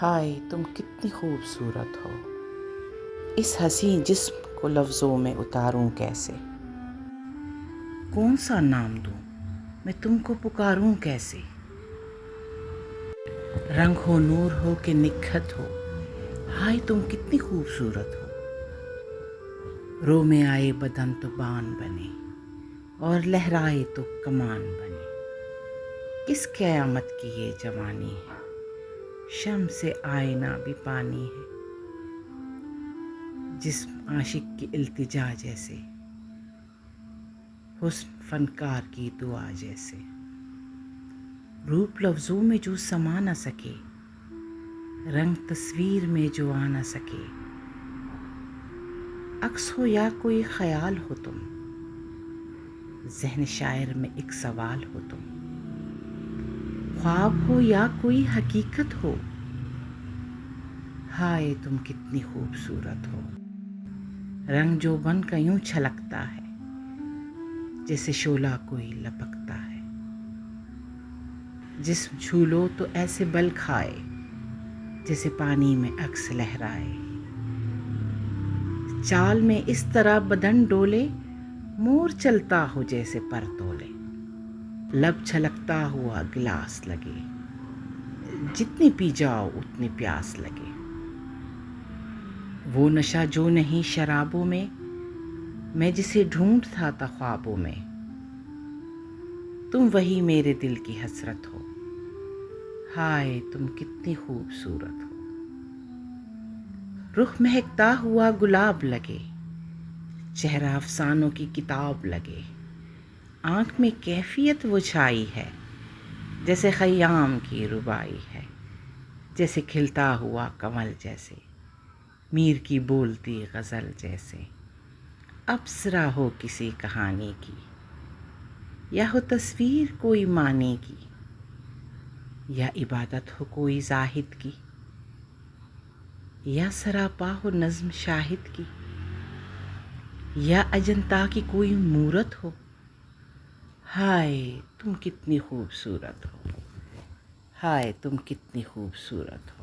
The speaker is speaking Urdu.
ہائے تم کتنی خوبصورت ہو، اس حسین جسم کو لفظوں میں اتاروں کیسے، کون سا نام دوں میں تم کو پکاروں کیسے، رنگ ہو نور ہو کہ نکھت ہو، ہائے تم کتنی خوبصورت ہو، رو میں آئے بدن تو بان بنے اور لہرائے تو کمان بنے، کس قیامت کی یہ جوانی ہے، شمع سے آئینہ بھی پانی ہے، جسم عاشق کی التجا جیسے، حسن فنکار کی دعا جیسے، روپ لفظوں میں جو سما نہ سکے، رنگ تصویر میں جو آ نہ سکے، عکس ہو یا کوئی خیال ہو تم، ذہن شاعر میں ایک سوال ہو تم، خواب ہو یا کوئی حقیقت ہو، ہائے تم کتنی خوبصورت ہو، رنگ جو بن کا یوں چھلکتا ہے، جیسے شعلہ کوئی لپکتا ہے، جسم چھو لو تو ایسے بل کھائے، جیسے پانی میں عکس لہرائے، چال میں اس طرح بدن ڈولے، مور چلتا ہو جیسے پر تولے، لب چھلکتا ہوا گلاس لگے، جتنی پی جاؤ اتنی پیاس لگے، وہ نشہ جو نہیں شرابوں میں جسے ڈھونڈتا تھا خوابوں میں، تم وہی میرے دل کی حسرت ہو، ہائے تم کتنی خوبصورت ہو، رخ مہکتا ہوا گلاب لگے، چہرہ افسانوں کی کتاب لگے، آنکھ میں کیفیت وہ چھائی ہے، جیسے خیام کی ربائی ہے، جیسے کھلتا ہوا کمل جیسے، میر کی بولتی غزل جیسے، اپسرا ہو کسی کہانی کی، یا ہو تصویر کوئی معنی کی، یا عبادت ہو کوئی زاہد کی، یا سراپا ہو نظم شاہد کی، یا اجنتا کی کوئی مورت ہو، ہائے تم کتنی خوبصورت ہو، ہائے تم کتنی خوبصورت ہو۔